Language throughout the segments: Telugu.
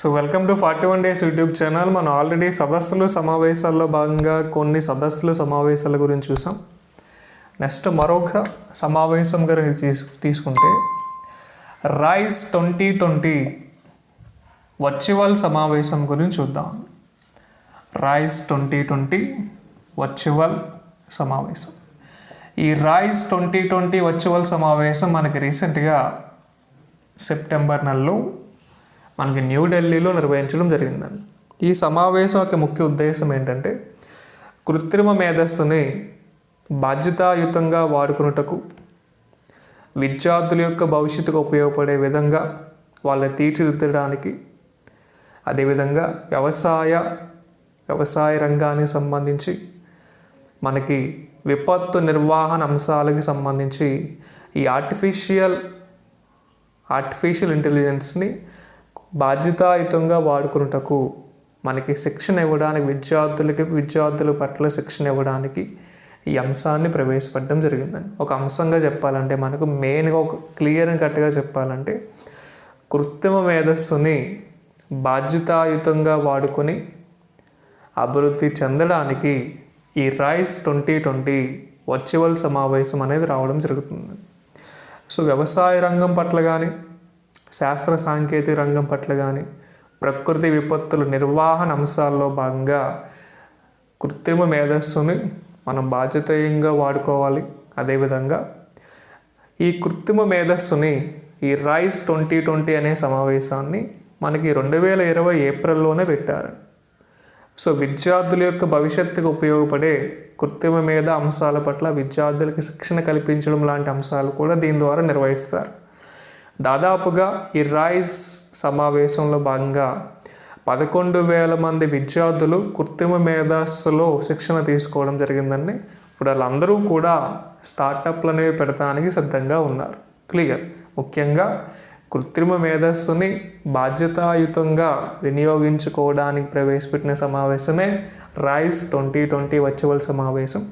So welcome to 41 days YouTube channel. మనం ఆల్రెడీ సదస్సులు సమావేశాల్లో భాగంగా కొన్ని సదస్సులు సమావేశాల గురించి చూసాం. నెక్స్ట్ మరొక సమావేశం గురించి తీసుకుంటే రైజ్ 2020 వర్చువల్ సమావేశం గురించి చూద్దాం. రైజ్ 2020 వర్చువల్ సమావేశం. ఈ రైజ్ 2020 వర్చువల్ సమావేశం మనకి రీసెంట్గా సెప్టెంబర్ నెలలో మనకి న్యూఢిల్లీలో నిర్వహించడం జరిగిందండి. ఈ సమావేశం యొక్క ముఖ్య ఉద్దేశం ఏంటంటే కృత్రిమ మేధస్సుని బాధ్యతాయుతంగా వాడుకున్నటకు, విద్యార్థుల యొక్క భవిష్యత్తుకు ఉపయోగపడే విధంగా వాళ్ళని తీర్చిదిద్దడానికి, అదేవిధంగా వ్యవసాయ రంగానికి సంబంధించి మనకి విపత్తు నిర్వహణ అంశాలకి సంబంధించి ఈ ఆర్టిఫిషియల్ ఇంటెలిజెన్స్ని బాధ్యతాయుతంగా వాడుకున్నటకు మనకి శిక్షణ ఇవ్వడానికి, విద్యార్థుల పట్ల శిక్షణ ఇవ్వడానికి ఈ అంశాన్ని ప్రవేశపెట్టడం జరిగిందండి. ఒక అంశంగా చెప్పాలంటే మనకు మెయిన్గా ఒక క్లియర్ అండ్ కట్గా చెప్పాలంటే కృత్రిమ మేధస్సుని బాధ్యతాయుతంగా వాడుకొని అభివృద్ధి చెందడానికి ఈ రైజ్ 2020 వర్చువల్ సమావేశం అనేది రావడం జరుగుతుంది. సో వ్యవసాయ రంగం పట్ల కానీ, శాస్త్ర సాంకేతిక రంగం పట్ల కానీ, ప్రకృతి విపత్తుల నిర్వహణ అంశాల్లో భాగంగా కృత్రిమ మేధస్సుని మనం బాధ్యతయంగా వాడుకోవాలి. అదేవిధంగా ఈ కృత్రిమ మేధస్సుని ఈ రైజ్ 2020 అనే సమావేశాన్ని మనకి 2020 ఏప్రిల్లోనే పెట్టారు. సో విద్యార్థుల యొక్క భవిష్యత్తుకు ఉపయోగపడే కృత్రిమ మేధ అంశాల పట్ల విద్యార్థులకి శిక్షణ కల్పించడం లాంటి అంశాలు కూడా దీని ద్వారా నిర్వహిస్తారు. దాదాపుగా ఈ రైజ్ సమావేశంలో భాగంగా 11,000 మంది విద్యార్థులు కృత్రిమ మేధస్సులో శిక్షణ తీసుకోవడం జరిగిందండి. ఇప్పుడు వాళ్ళందరూ కూడా స్టార్టప్లు అనేవి పెడతానికి సిద్ధంగా ఉన్నారు. క్లియర్. ముఖ్యంగా కృత్రిమ మేధస్సుని బాధ్యతాయుతంగా వినియోగించుకోవడానికి ప్రవేశపెట్టిన సమావేశమే రైజ్ 2020 వర్చువల్ సమావేశం.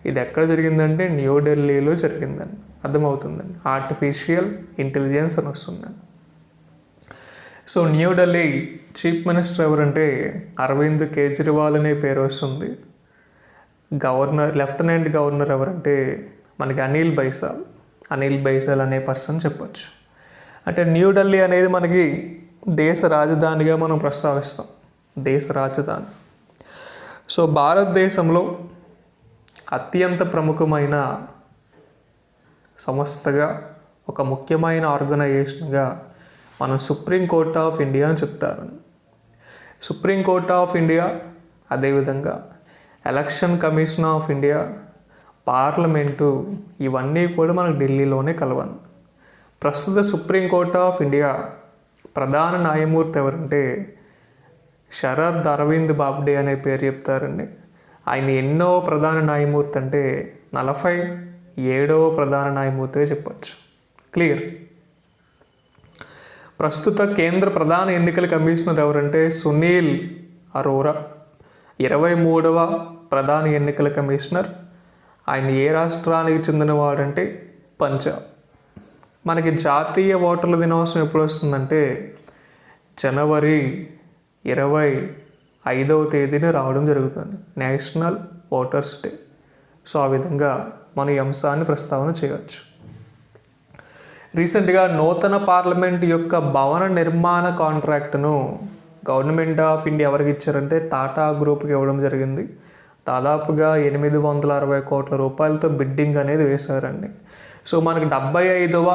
ఇది ఎక్కడ జరిగిందంటే న్యూఢిల్లీలో జరిగిందండి. అర్థమవుతుందండి. ఆర్టిఫిషియల్ ఇంటెలిజెన్స్ అని వస్తుందండి. సో న్యూఢిల్లీ చీఫ్ మినిస్టర్ ఎవరంటే అరవింద్ కేజ్రీవాల్ అనే పేరు వస్తుంది. లెఫ్టినెంట్ గవర్నర్ ఎవరంటే మనకి అనిల్ బైసాల్ అనే పర్సన్ చెప్పొచ్చు. అంటే న్యూఢిల్లీ అనేది మనకి దేశ రాజధానిగా మనం ప్రస్తావిస్తాం. దేశ రాజధాని. సో భారతదేశంలో అత్యంత ప్రముఖమైన సంస్థగా, ఒక ముఖ్యమైన ఆర్గనైజేషన్గా మనం సుప్రీంకోర్ట్ ఆఫ్ ఇండియా అని చెప్తారు. సుప్రీంకోర్ట్ ఆఫ్ ఇండియా, అదేవిధంగా election commission of India, parliament, ఇవన్నీ కూడా మనకు ఢిల్లీలోనే కలవను. ప్రస్తుత సుప్రీంకోర్ట్ ఆఫ్ ఇండియా ప్రధాన న్యాయమూర్తి ఎవరంటే శరద్ అరవింద్ బాబ్డే అనే పేరు చెప్తారండి. ఆయన ఎన్నో ప్రధాన న్యాయమూర్తి అంటే 47వ ప్రధాన న్యాయమూర్తిగా చెప్పచ్చు. క్లియర్. ప్రస్తుత కేంద్ర ప్రధాన ఎన్నికల కమిషనర్ ఎవరంటే సునీల్ అరోరా, 23వ ప్రధాన ఎన్నికల కమిషనర్. ఆయన ఏ రాష్ట్రానికి చెందినవాడంటే పంజాబ్. మనకి జాతీయ ఓటర్ల దినోత్సవం ఎప్పుడు వస్తుందంటే జనవరి 25వ తేదీన రావడం జరుగుతుంది, నేషనల్ ఓటర్స్ డే. సో ఆ విధంగా మన ఈ అంశాన్ని ప్రస్తావన చేయవచ్చు. రీసెంట్గా నూతన పార్లమెంట్ యొక్క భవన నిర్మాణ కాంట్రాక్ట్ను గవర్నమెంట్ ఆఫ్ ఇండియా ఎవరికి ఇచ్చారంటే టాటా గ్రూప్కి ఇవ్వడం జరిగింది. దాదాపుగా 860 కోట్ల రూపాయలతో బిడ్డింగ్ అనేది వేశారండి. సో మనకి 75వ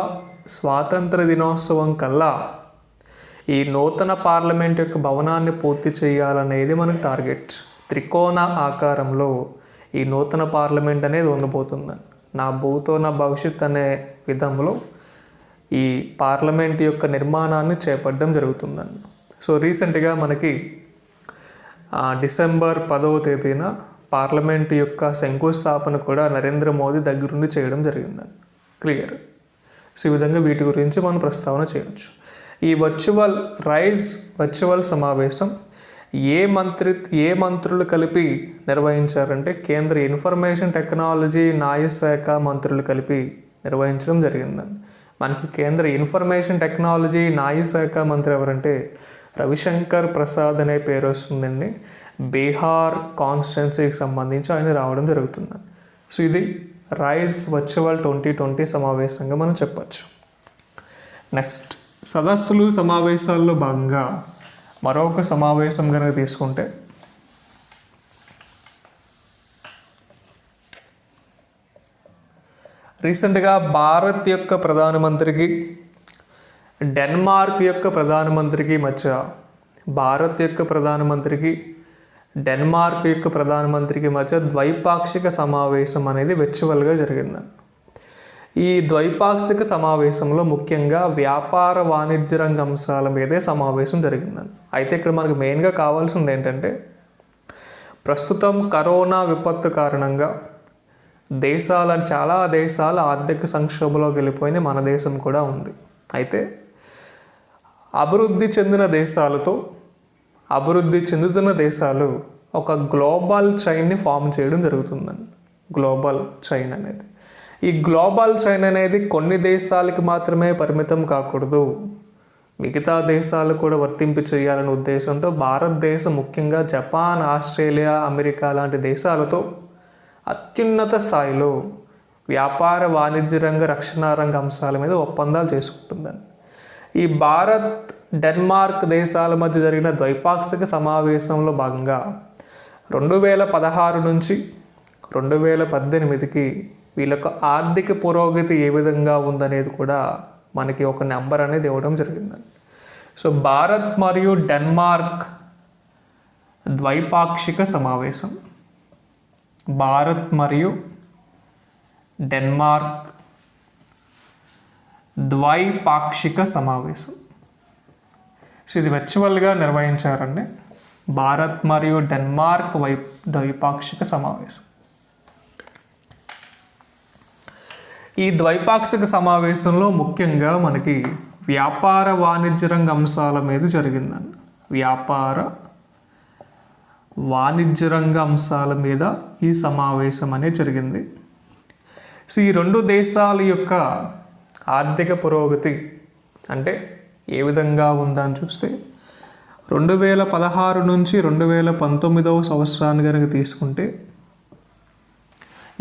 స్వాతంత్ర దినోత్సవం కల్లా ఈ నూతన పార్లమెంట్ యొక్క భవనాన్ని పూర్తి చేయాలనేది మనకు టార్గెట్. త్రికోణ ఆకారంలో ఈ నూతన పార్లమెంట్ అనేది ఉండబోతుందని, నా భవిష్యత్ అనే విధంలో ఈ పార్లమెంట్ యొక్క నిర్మాణాన్ని చేపట్టడం జరుగుతుందండి. సో రీసెంట్గా మనకి డిసెంబర్ 10వ తేదీన పార్లమెంట్ యొక్క శంకుస్థాపన కూడా నరేంద్ర మోదీ దగ్గరుండి చేయడం జరిగిందని. క్లియర్. సో ఈ విధంగా వీటి గురించి మనం ప్రస్తావన చేయవచ్చు. ఈ రైజ్ వర్చువల్ సమావేశం ఏ మంత్రులు కలిపి నిర్వహించారంటే కేంద్ర ఇన్ఫర్మేషన్ టెక్నాలజీ, న్యాయశాఖ మంత్రులు కలిపి నిర్వహించడం జరిగిందండి. మనకి కేంద్ర ఇన్ఫర్మేషన్ టెక్నాలజీ, న్యాయశాఖ మంత్రి ఎవరంటే రవిశంకర్ ప్రసాద్ అనే పేరు వస్తుందండి. బీహార్ కాన్స్టిట్యున్సీకి సంబంధించి ఆయన రావడం జరుగుతుంది. సో ఇది రైజ్ వర్చువల్ 2020 సమావేశంగా మనం చెప్పచ్చు. నెక్స్ట్, సదస్సులు సమావేశాల్లో భాగంగా మరొక సమావేశం కనుక తీసుకుంటే రీసెంట్గా భారత్ యొక్క ప్రధానమంత్రికి డెన్మార్క్ యొక్క ప్రధానమంత్రికి మధ్య ద్వైపాక్షిక సమావేశం అనేది వర్చువల్గా జరిగిందండి. ఈ ద్వైపాక్షిక సమావేశంలో ముఖ్యంగా వ్యాపార వాణిజ్య రంగ అంశాల మీదే సమావేశం జరిగిందండి. అయితే ఇక్కడ మనకు మెయిన్గా కావాల్సింది ఏంటంటే, ప్రస్తుతం కరోనా విపత్తు కారణంగా చాలా దేశాలు ఆర్థిక సంక్షోభంలోకి వెళ్ళిపోయినాయి. మన దేశం కూడా ఉంది. అయితే అభివృద్ధి చెందుతున్న దేశాలు ఒక గ్లోబల్ చైన్ని ఫామ్ చేయడం జరుగుతుందండి. గ్లోబల్ చైన్ అనేది, ఈ గ్లోబల్ చైన్ అనేది కొన్ని దేశాలకి మాత్రమే పరిమితం కాకూడదు, మిగతా దేశాలు కూడా వర్తింపు చేయాలనే ఉద్దేశంతో భారతదేశం ముఖ్యంగా జపాన్, ఆస్ట్రేలియా, అమెరికా లాంటి దేశాలతో అత్యున్నత స్థాయిలో వ్యాపార వాణిజ్య రంగ రక్షణ రంగ అంశాల మీద ఒప్పందాలు చేసుకుంటుందని. ఈ భారత్, డెన్మార్క్ దేశాల మధ్య జరిగిన ద్వైపాక్షిక సమావేశంలో భాగంగా 2016 నుంచి 2018కి వీళ్ళకు ఆర్థిక పురోగతి ఏ విధంగా ఉందనేది కూడా మనకి ఒక నెంబర్ అనేది ఇవ్వడం జరిగిందండి. సో భారత్ మరియు డెన్మార్క్ ద్వైపాక్షిక సమావేశం, సో ఇది వర్చువల్గా నిర్వహించారండి. భారత్ మరియు డెన్మార్క్ ద్వైపాక్షిక సమావేశం. ఈ ద్వైపాక్షిక సమావేశంలో ముఖ్యంగా మనకి వ్యాపార వాణిజ్య రంగ అంశాల మీద జరిగిందండి. వ్యాపార వాణిజ్య రంగ అంశాల మీద ఈ సమావేశం అనేది జరిగింది. సో ఈ రెండు దేశాల యొక్క ఆర్థిక పురోగతి అంటే ఏ విధంగా ఉందని చూస్తే 2016 నుంచి 2019 సంవత్సరాన్ని కనుక తీసుకుంటే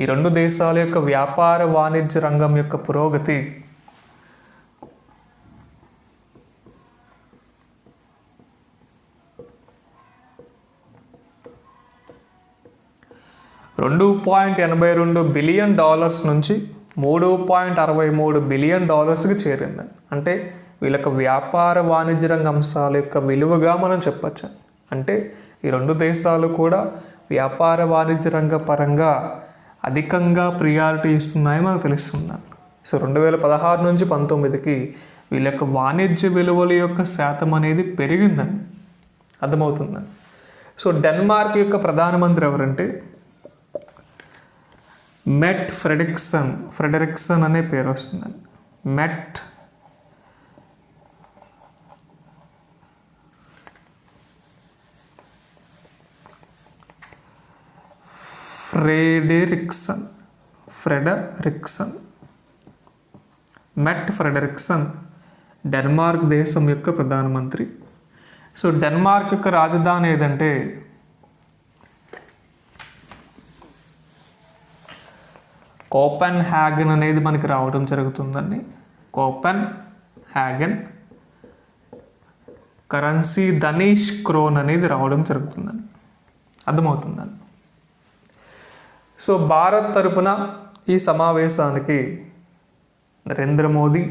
ఈ రెండు దేశాల యొక్క వ్యాపార వాణిజ్య రంగం యొక్క పురోగతి $2.82 బిలియన్ నుంచి $3.63 బిలియన్ చేరింది. అంటే వీళ్ళకి వ్యాపార వాణిజ్య రంగ అంశాల యొక్క విలువగా మనం చెప్పచ్చు. అంటే ఈ రెండు దేశాలు కూడా వ్యాపార వాణిజ్య రంగ పరంగా అధికంగా ప్రియారిటీ ఇస్తున్నాయి మనకు తెలుస్తుంది. సో 2016 నుంచి 2019కి వీళ్ళ యొక్క వాణిజ్య విలువల యొక్క శాతం అనేది పెరిగిందని అర్థమవుతుందని. సో డెన్మార్క్ యొక్క ప్రధానమంత్రి ఎవరంటే మెట్ ఫ్రెడరిక్సన్ అనే పేరు వస్తుందండి. మెట్ ఫ్రెడరిక్సన్ డెన్మార్క్ దేశం యొక్క ప్రధానమంత్రి. సో డెన్మార్క్ యొక్క రాజధాని ఏదంటే కోపెన్ హ్యాగన్ అనేది మనకి రావడం జరుగుతుందండి. కోపెన్ హ్యాగన్ కరెన్సీ దనీష్ క్రోన్ అనేది రావడం జరుగుతుందండి. అర్థమవుతుందండి. సో భారత్ తరపున ఈ సమావేశానికి నరేంద్ర మోదీ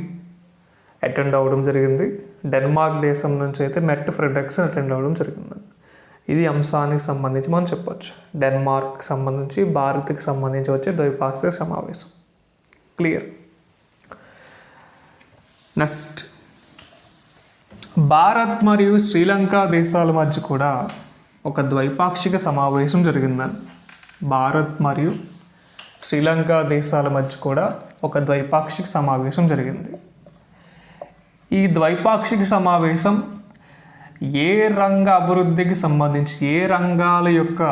అటెండ్ అవ్వడం జరిగింది. డెన్మార్క్ దేశం నుంచి అయితే మెట్ ఫ్రెడరిక్సన్ అటెండ్ అవ్వడం జరిగిందండి. ఇది అంశానికి సంబంధించి మనం చెప్పొచ్చు. డెన్మార్క్కి సంబంధించి, భారత్కి సంబంధించి వచ్చే ద్వైపాక్షిక సమావేశం. క్లియర్. నెక్స్ట్, భారత్ మరియు శ్రీలంక దేశాల మధ్య కూడా ఒక ద్వైపాక్షిక సమావేశం జరిగిందండి. భారత్ మరియు శ్రీలంక దేశాల మధ్య కూడా ఒక ద్వైపాక్షిక సమావేశం జరిగింది. ఈ ద్వైపాక్షిక సమావేశం ఏ రంగ అభివృద్ధికి సంబంధించి, ఏ రంగాల యొక్క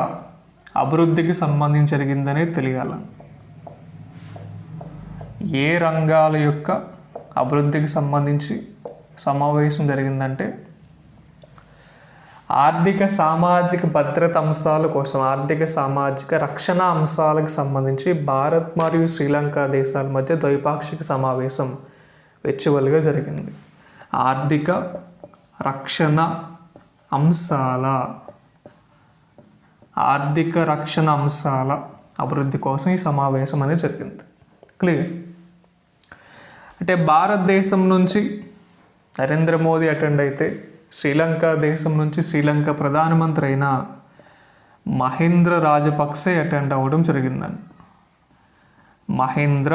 అభివృద్ధికి సంబంధించి జరిగిందనేది తెలియాలి. ఏ రంగాల యొక్క అభివృద్ధికి సంబంధించి సమావేశం జరిగిందంటే ఆర్థిక సామాజిక భద్రత అంశాల కోసం ఆర్థిక సామాజిక రక్షణ అంశాలకు సంబంధించి భారత్ మరియు శ్రీలంక దేశాల మధ్య ద్వైపాక్షిక సమావేశం వెర్చువల్గా జరిగింది. ఆర్థిక రక్షణ అంశాల అభివృద్ధి కోసం ఈ సమావేశం అనేది జరిగింది. క్లియర్. అంటే భారతదేశం నుంచి నరేంద్ర మోదీ అటెండ్ అయితే శ్రీలంక దేశం నుంచి శ్రీలంక ప్రధానమంత్రి అయిన మహేంద్ర రాజపక్సే అటెండ్ అవ్వడం జరిగిందని. మహేంద్ర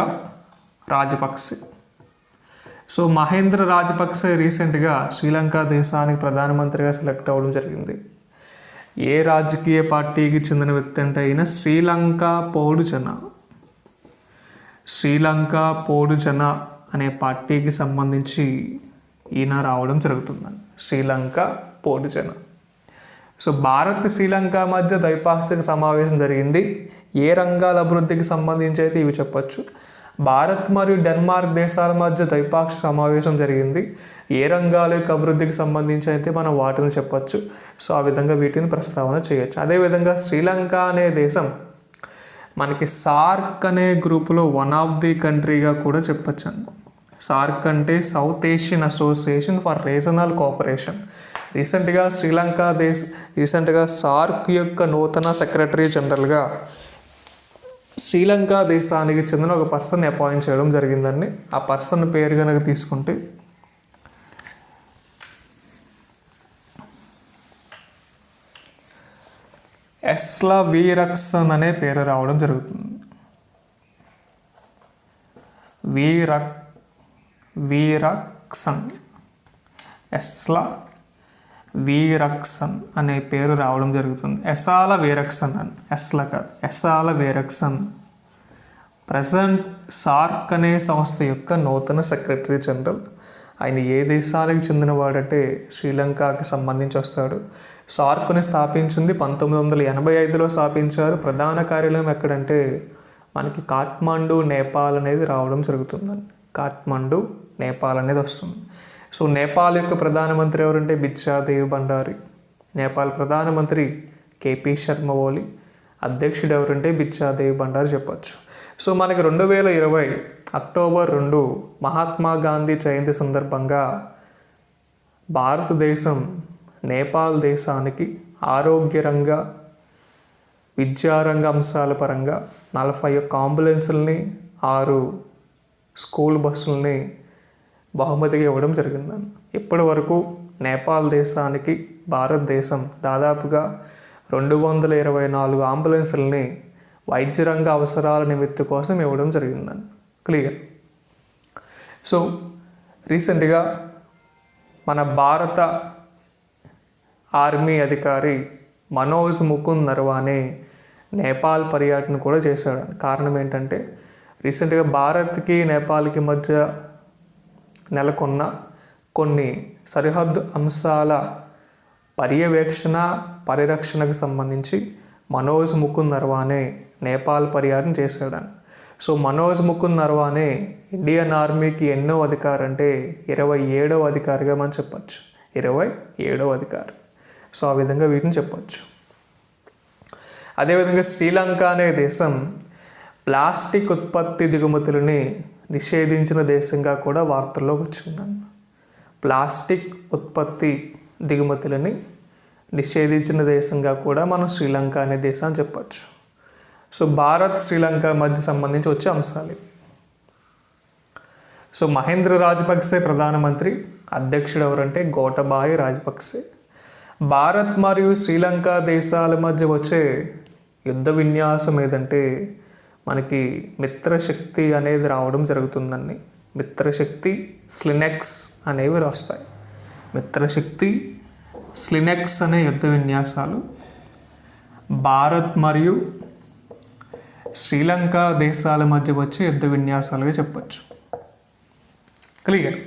రాజపక్సే. సో మహేంద్ర రాజపక్సే రీసెంట్గా శ్రీలంక దేశానికి ప్రధానమంత్రిగా సెలెక్ట్ అవ్వడం జరిగింది. ఏ రాజకీయ పార్టీకి చెందిన వ్యక్తి అంటే అయినా శ్రీలంక పోడుజన అనే పార్టీకి సంబంధించి ఈయన రావడం జరుగుతుందండి. శ్రీలంక పోడుజన. సో భారత్ శ్రీలంక మధ్య ద్వైపాక్షిక సమావేశం జరిగింది. ఏ రంగాల అభివృద్ధికి సంబంధించి అయితే ఇవి చెప్పచ్చు. భారత్ మరియు డెన్మార్క్ దేశాల మధ్య ద్వైపాక్షిక సమావేశం జరిగింది. ఏ రంగాల యొక్క అభివృద్ధికి సంబంధించి అయితే మనం వాటిని చెప్పచ్చు. సో ఆ విధంగా వీటిని ప్రస్తావన చేయొచ్చు. అదేవిధంగా శ్రీలంక అనే దేశం మనకి సార్క్ అనే గ్రూపులో వన్ ఆఫ్ ది కంట్రీగా కూడా చెప్పచ్చు. సార్క్ అంటే south Asian association for regional cooperation. రీసెంట్గా సార్క్ యొక్క నూతన సెక్రటరీ జనరల్గా శ్రీలంక దేశానికి చెందిన ఒక పర్సన్ అపాయింట్ చేయడం జరిగిందండి. ఆ పర్సన్ పేరు కనుక తీసుకుంటే ఎస్లా వీరక్సన్ అనే పేరు రావడం జరుగుతుంది. వీరక్సన్ ఎస్లా వీరక్సన్ అనే పేరు రావడం జరుగుతుంది. ఎసాల వీరక్సన్ అని, ఎస్లా కాదు, ఎసాల వీరక్సన్ ప్రజెంట్ సార్క్ అనే సంస్థ యొక్క నూతన సెక్రటరీ జనరల్. ఆయన ఏ దేశాలకు చెందినవాడంటే శ్రీలంకకి సంబంధించి వస్తాడు. సార్క్ని స్థాపించింది 1985లో స్థాపించారు. ప్రధాన కార్యాలయం ఎక్కడంటే మనకి కాఠ్మండు, నేపాల్ అనేది రావడం జరుగుతుందండి. కాఠ్మండు, నేపాల్ అనేది వస్తుంది. సో నేపాల్ యొక్క ప్రధానమంత్రి ఎవరంటే బిద్యాదేవ్ భండారి. నేపాల్ ప్రధానమంత్రి కేపీ శర్మ ఓలి. అధ్యక్షుడు ఎవరంటే బిద్యాదేవ్ భండారి చెప్పచ్చు. సో మనకి 2020 అక్టోబర్ 2 మహాత్మా గాంధీ జయంతి సందర్భంగా భారతదేశం నేపాల్ దేశానికి ఆరోగ్యరంగ, విద్యారంగ అంశాల పరంగా 41 అంబులెన్సుల్ని, 6 స్కూల్ బస్సుల్ని బహుమతిగా ఇవ్వడం జరిగిందని. ఇప్పటి వరకు నేపాల్ దేశానికి భారతదేశం దాదాపుగా 224 అంబులెన్సుల్ని వైద్యరంగ అవసరాల నిమిత్తం కోసం ఇవ్వడం జరిగిందని. క్లియర్. సో రీసెంట్గా మన భారత ఆర్మీ అధికారి మనోజ్ ముకుంద్ నరవానే నేపాల్ పర్యటన కూడా చేశాడు. కారణం ఏంటంటే రీసెంట్గా భారత్కి నేపాల్కి మధ్య నెలకొన్న కొన్ని సరిహద్దు అంశాల పరిరక్షణకు సంబంధించి మనోజ్ ముకుంద్ నరవానే నేపాల్ పర్యటన చేశాడని. సో మనోజ్ ముకుంద్ నరవానే ఇండియన్ ఆర్మీకి ఎన్నో అధికారి అంటే 27వ అధికారిగా మనం చెప్పచ్చు. 27వ అధికారి. సో ఆ విధంగా వీటిని చెప్పచ్చు. అదేవిధంగా శ్రీలంక అనే దేశం ప్లాస్టిక్ ఉత్పత్తి దిగుమతులని నిషేధించిన దేశంగా కూడా వార్తల్లోకి వచ్చిందండి. ప్లాస్టిక్ ఉత్పత్తి దిగుమతులని నిషేధించిన దేశంగా కూడా మనం శ్రీలంక అనే దేశాన్ని చెప్పచ్చు. సో భారత్ శ్రీలంక మధ్య సంబంధించి వచ్చే అంశాలు. సో మహేంద్ర రాజపక్సే ప్రధానమంత్రి, అధ్యక్షుడు ఎవరంటే గోటబాయ రాజపక్సే. భారత్ మరియు శ్రీలంక దేశాల మధ్య వచ్చే యుద్ధ విన్యాసం ఏదంటే మనకి మిత్రశక్తి అనేది రావడం జరుగుతుందండి. మిత్రశక్తి, స్లినెక్స్ అనేవి వస్తాయి. మిత్రశక్తి, స్లినెక్స్ అనే యుద్ధ విన్యాసాలు భారత్ మరియు శ్రీలంక దేశాల మధ్య వచ్చే యుద్ధ విన్యాసాలుగా చెప్పచ్చు. క్లియర్.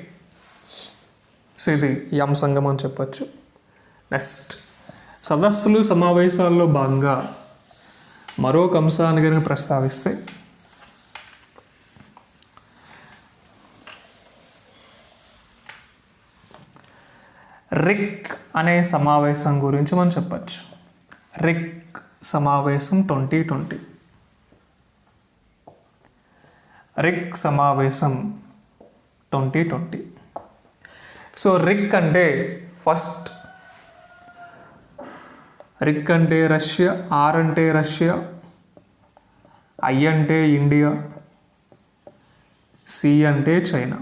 సో ఇది ఈ అంశంగా మనం చెప్పచ్చు. నెక్స్ట్, సదస్సులు సమావేశాల్లో భాగంగా మరొక అంశాన్ని కనుక ప్రస్తావిస్తే రిక్ అనే సమావేశం గురించి మనం చెప్పచ్చు. రిక్ సమావేశం 2020. రిక్ సమావేశం 2020. సో రిక్ అంటే ఫస్ట్, రిక్ అంటే రష్యా, ఆర్ అంటే రష్యా, ఐ అంటే ఇండియా, సి అంటే చైనా.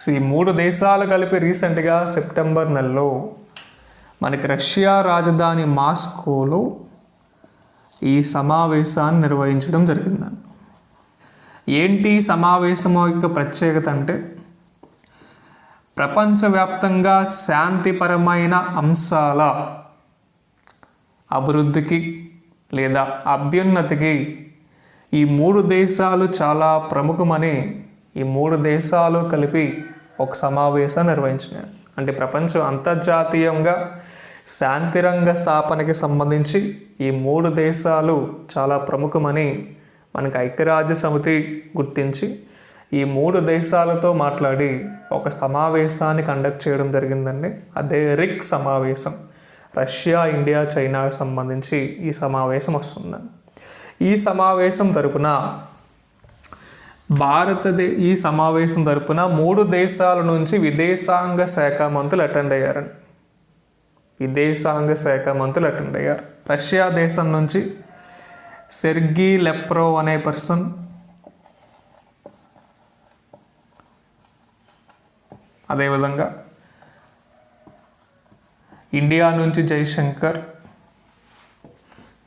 సో ఈ 3 దేశాలు కలిపి రీసెంట్గా సెప్టెంబర్ నెలలో మనకి రష్యా రాజధాని మాస్కోలో ఈ సమావేశాన్ని నిర్వహించడం జరిగిందండి. ఏంటి సమావేశం యొక్క ప్రత్యేకత అంటే, ప్రపంచవ్యాప్తంగా శాంతిపరమైన అంశాల అభివృద్ధికి లేదా అభ్యున్నతికి ఈ 3 దేశాలు చాలా ప్రముఖమని ఈ 3 దేశాలు కలిపి ఒక సమావేశం నిర్వహించినాయి. అంటే ప్రపంచం అంతర్జాతీయంగా శాంతిరంగ స్థాపనకి సంబంధించి ఈ 3 దేశాలు చాలా ప్రముఖమని మనకి ఐక్యరాజ్య సమితి గుర్తించి ఈ 3 దేశాలతో మాట్లాడి ఒక సమావేశాన్ని కండక్ట్ చేయడం జరిగిందండి. అదే రిక్ సమావేశం. రష్యా, ఇండియా, చైనాకు సంబంధించి ఈ సమావేశం వస్తుందండి. ఈ సమావేశం తరపున ఈ సమావేశం తరపున 3 దేశాల నుంచి విదేశాంగ శాఖ మంత్రులు అటెండ్ అయ్యారండి. విదేశాంగ శాఖ మంత్రులు అటెండ్ అయ్యారు. రష్యా దేశం నుంచి సెర్గీ లెప్రోవ్ అనే పర్సన్, అదేవిధంగా ఇండియా నుంచి జైశంకర్,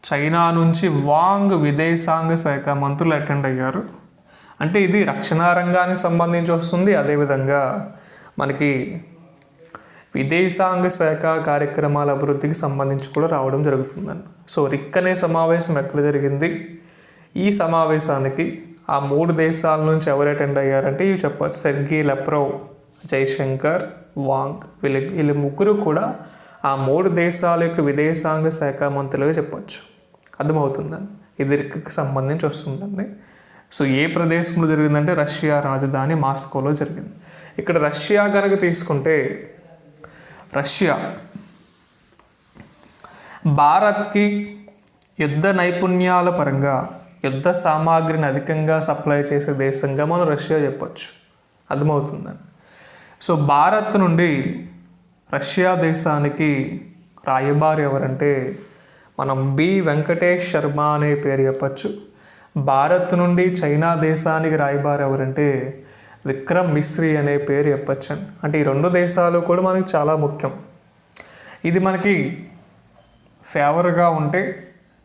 చైనా నుంచి వాంగ్ విదేశాంగ శాఖ మంత్రులు అటెండ్ అయ్యారు. అంటే ఇది రక్షణ రంగానికి సంబంధించి వస్తుంది. అదేవిధంగా మనకి విదేశాంగ శాఖ కార్యక్రమాల అభివృద్ధికి సంబంధించి కూడా రావడం జరుగుతుందండి. సో రిక్ అనే సమావేశం ఎక్కడ జరిగింది? ఈ సమావేశానికి ఆ 3 దేశాల నుంచి ఎవరు అటెండ్ అయ్యారంటే ఇవి చెప్పచ్చు. సెర్గీ లెప్రోవ్, జైశంకర్, వాంగ్, వీళ్ళు ముగ్గురు కూడా ఆ 3 దేశాల యొక్క విదేశాంగ శాఖ మంత్రులుగా చెప్పచ్చు. అర్థమవుతుందండి. ఇది రిక్కి సంబంధించి వస్తుందండి. సో ఏ ప్రదేశంలో జరిగిందంటే రష్యా రాజధాని మాస్కోలో జరిగింది. ఇక్కడ రష్యా కనుక తీసుకుంటే, రష్యా భారత్కి యుద్ధ నైపుణ్యాల పరంగా యుద్ధ సామాగ్రిని అధికంగా సప్లై చేసే దేశంగా మనం రష్యా చెప్పచ్చు. అర్థమవుతుందండి. సో భారత్ నుండి రష్యా దేశానికి రాయబారి ఎవరంటే మనం బి వెంకటేష్ శర్మ అనే పేరు చెప్పచ్చు. భారత్ నుండి చైనా దేశానికి రాయబారి ఎవరంటే విక్రమ్ మిశ్రీ అనే పేరు చెప్పచ్చు. అంటే ఈ 2 దేశాలు కూడా మనకి చాలా ముఖ్యం. ఇది మనకి ఫేవర్గా ఉంటే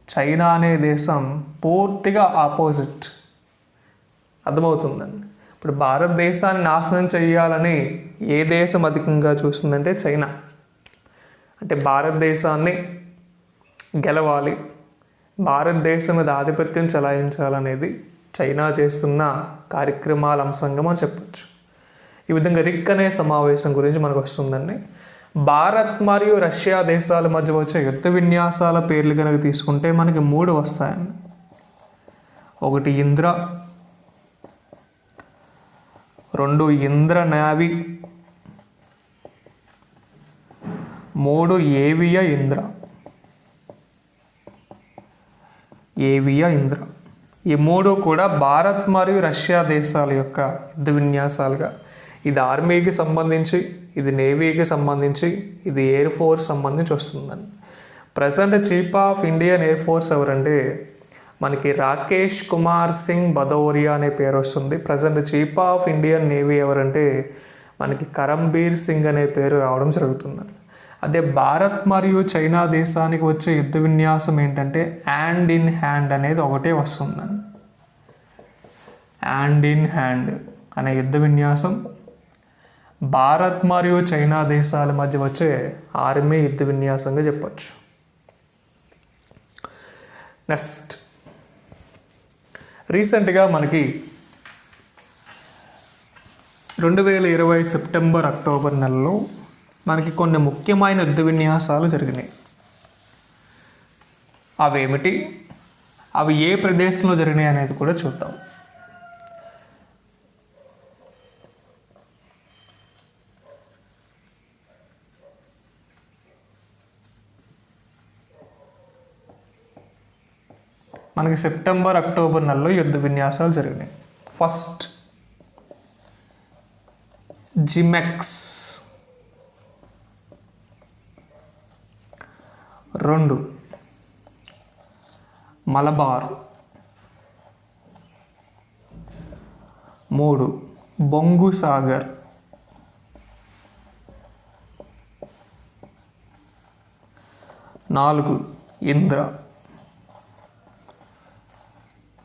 చైనా అనే దేశం పూర్తిగా ఆపోజిట్. అర్థమవుతుందండి. ఇప్పుడు భారతదేశాన్ని నాశనం చేయాలని ఏ దేశం అధికంగా చూస్తుందంటే చైనా. అంటే భారతదేశాన్ని గెలవాలి, భారతదేశం మీద ఆధిపత్యం చెలాయించాలనేది చైనా చేస్తున్న కార్యక్రమాల అంశంగా మనం చెప్పచ్చు. ఈ విధంగా రిక్ అనే సమావేశం గురించి మనకు వస్తుందండి. భారత్ మరియు రష్యా దేశాల మధ్య వచ్చే యుద్ధ విన్యాసాల పేర్లు కనుక తీసుకుంటే మనకి 3 వస్తాయండి. ఒకటి ఇంద్ర, 2 ఇంద్ర నావీ, 3 ఏవియా ఇంద్ర. ఈ 3 కూడా భారత్ మరియు రష్యా దేశాల యొక్క యుద్ధ విన్యాసాలుగా. ఇది ఆర్మీకి సంబంధించి, ఇది నేవీకి సంబంధించి, ఇది ఎయిర్ ఫోర్స్ సంబంధించి వస్తుందండి. Present chief of Indian air force ఎవరంటే మనకి రాకేష్ కుమార్ సింగ్ భదౌరియా అనే పేరు వస్తుంది. Present chief of Indian navy ఎవరంటే మనకి కరంబీర్ సింగ్ అనే పేరు రావడం జరుగుతుందండి. అదే భారత్ మరియు చైనా దేశానికి వచ్చే యుద్ధ విన్యాసం ఏంటంటే హ్యాండ్ ఇన్ హ్యాండ్ అనేది ఒకటే వస్తుందండి. హ్యాండ్ ఇన్ హ్యాండ్ అనే యుద్ధ విన్యాసం భారత్ మరియు చైనా దేశాల మధ్య వచ్చే ఆర్మీ యుద్ధ విన్యాసంగా చెప్పచ్చు. నెక్స్ట్, రీసెంట్గా మనకి 2020 సెప్టెంబర్ అక్టోబర్ నెలలో మనకి కొన్ని ముఖ్యమైన యుద్ధ విన్యాసాలు జరిగినాయి. అవేమిటి, అవి ఏ ప్రదేశంలో జరిగినాయి అనేది కూడా చూద్దాం. మనకి సెప్టెంబర్ అక్టోబర్ నెలలో యుద్ధ విన్యాసాలు జరిగినాయి. ఫస్ట్ జిమెక్స్, 2 మలబార్, 3 బొంగు సాగర్, 4 ఇంద్ర.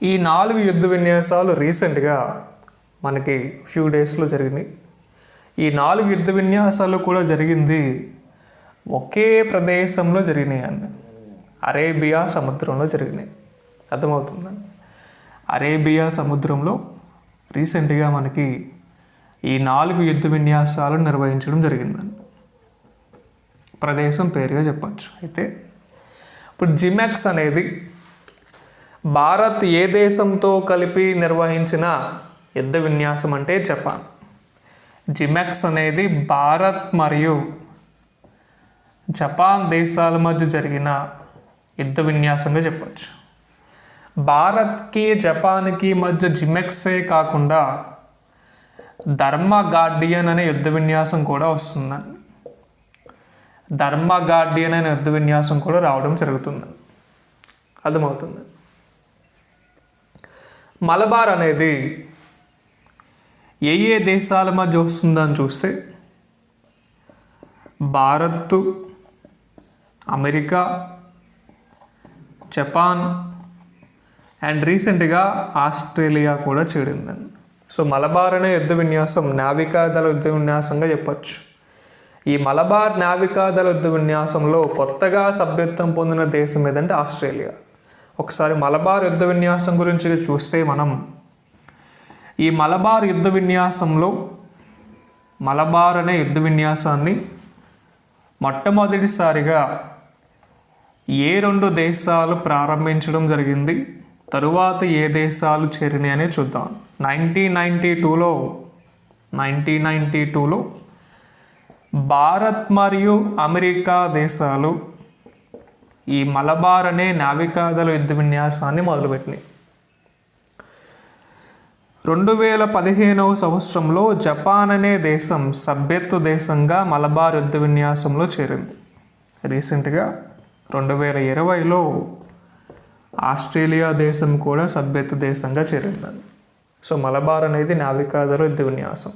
ఈ 4 యుద్ధ విన్యాసాలు రీసెంట్గా మనకి ఫ్యూ డేస్లో జరిగినాయి. ఈ 4 యుద్ధ విన్యాసాలు కూడా జరిగింది ఒకే ప్రదేశంలో జరిగినాయి అండి. అరేబియా సముద్రంలో జరిగినాయి. అర్థమవుతుందండి. అరేబియా సముద్రంలో రీసెంట్గా మనకి ఈ 4 యుద్ధ విన్యాసాలు నిర్వహించడం జరిగిందండి. ప్రదేశం పేరుగా చెప్పచ్చు. అయితే ఇప్పుడు జిమెక్స్ అనేది భారత్ ఏ దేశంతో కలిపి నిర్వహించిన యుద్ధ విన్యాసం అంటే జపాన్. జిమెక్స్ అనేది భారత్ మరియు జపాన్ దేశాల మధ్య జరిగిన యుద్ధ విన్యాసంగా చెప్పచ్చు. భారత్కి జపాన్కి మధ్య జిమెక్సే కాకుండా ధర్మ గార్డియన్ అనే యుద్ధ విన్యాసం కూడా వస్తుందండి. ధర్మ గార్డియన్ అనే యుద్ధ విన్యాసం కూడా రావడం జరుగుతుందండి. అర్థమవుతుంది. మలబార్ అనేది ఏ దేశాల మధ్య వస్తుందని చూస్తే భారత్, అమెరికా, జపాన్ అండ్ రీసెంట్గా ఆస్ట్రేలియా కూడా చేరిందండి. సో మలబార్ అనే యుద్ధ విన్యాసం నావికాదళ యుద్ధ విన్యాసంగా చెప్పచ్చు. ఈ మలబార్ నావికాదళ యుద్ధ విన్యాసంలో కొత్తగా సభ్యత్వం పొందిన దేశం ఏదంటే ఆస్ట్రేలియా. ఒకసారి మలబార్ యుద్ధ విన్యాసం గురించి చూస్తే మనం ఈ మలబార్ యుద్ధ విన్యాసంలో మలబార్ అనే యుద్ధ విన్యాసాన్ని మొట్టమొదటిసారిగా ఏ 2 దేశాలు ప్రారంభించడం జరిగింది, తరువాత ఏ దేశాలు చేరినాయి అని చూద్దాం. 1992లో భారత్ మరియు అమెరికా దేశాలు ఈ మలబార్ అనే నావికాదళ యుద్ధ విన్యాసాన్ని మొదలుపెట్టినాయి. 2015వ సంవత్సరంలో జపాన్ అనే దేశం సభ్యత్వ దేశంగా మలబార్ యుద్ధ విన్యాసంలో చేరింది. రీసెంట్గా 2020లో ఆస్ట్రేలియా దేశం కూడా సభ్యత్వ దేశంగా చేరింది. సో మలబార్ అనేది నావికాదళ యుద్ధ విన్యాసం.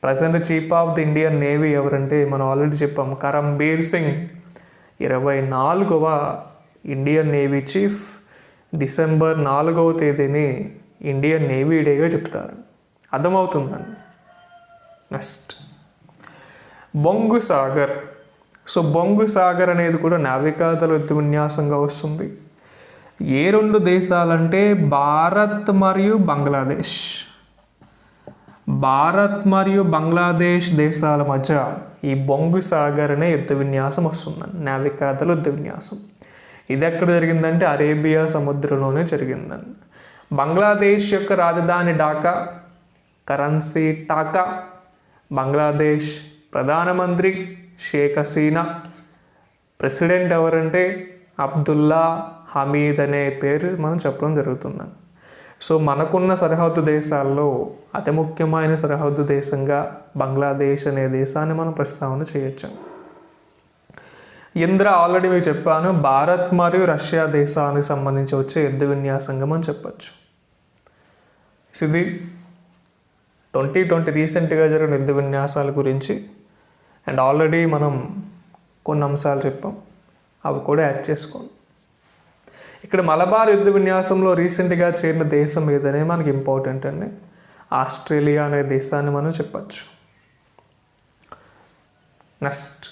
Present chief of the Indian navy ఎవరంటే మనం ఆల్రెడీ చెప్పాం, కరంబీర్ సింగ్. 24వ ఇండియన్ నేవీ చీఫ్. డిసెంబర్ 4వ తేదీని ఇండియన్ నేవీ డేగా చెప్తారు. అర్థమవుతుందండి. నెక్స్ట్ బొంగు సాగర్. సో బొంగు సాగర్ అనేది కూడా నావికాదళ యుద్ధ విన్యాసంగా వస్తుంది. ఏ 2 దేశాలంటే భారత్ మరియు బంగ్లాదేశ్. భారత్ మరియు బంగ్లాదేశ్ దేశాల మధ్య ఈ బొంగు సాగర్ అనే యుద్ధ విన్యాసం వస్తుందండి. నావికాదళ యుద్ధ విన్యాసం ఇది ఎక్కడ జరిగిందంటే అరేబియా సముద్రంలోనే జరిగిందండి. బంగ్లాదేశ్ యొక్క రాజధాని ఢాకా, కరెన్సీ టాకా. బంగ్లాదేశ్ ప్రధానమంత్రి షేక్ హసీనా. ప్రెసిడెంట్ ఎవరంటే అబ్దుల్లా హమీద్ అనే పేరు మనం చెప్పడం జరుగుతుందండి. సో మనకున్న సరిహద్దు దేశాల్లో అతి ముఖ్యమైన సరిహద్దు దేశంగా బంగ్లాదేశ్ అనే దేశాన్ని మనం ప్రస్తావన చేయొచ్చు. ఇంద్ర ఆల్రెడీ మీకు చెప్పాను, భారత్ మరియు రష్యా దేశానికి సంబంధించి వచ్చే యుద్ధ విన్యాసంగా మనం చెప్పచ్చు. ఇది 2020 రీసెంట్గా జరిగిన యుద్ధ విన్యాసాల గురించి. అండ్ ఆల్రెడీ మనం కొన్ని అంశాలు చెప్పాం, అవి కూడా యాడ్ చేసుకోండి. ఇక్కడ మలబార్ యుద్ధ విన్యాసంలో రీసెంట్గా చేరిన దేశం ఏదనే మనకి ఇంపార్టెంట్ అండి. ఆస్ట్రేలియా అనే దేశాన్ని మనం చెప్పచ్చు. నెక్స్ట్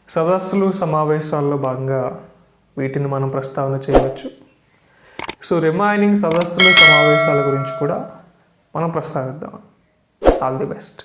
సదస్సులు సమావేశాల్లో భాగంగా వీటిని మనం ప్రస్తావన చేయవచ్చు. సో రిమైనింగ్ సదస్సులు సమావేశాల గురించి కూడా మనం ప్రస్తావిద్దాం. All the best.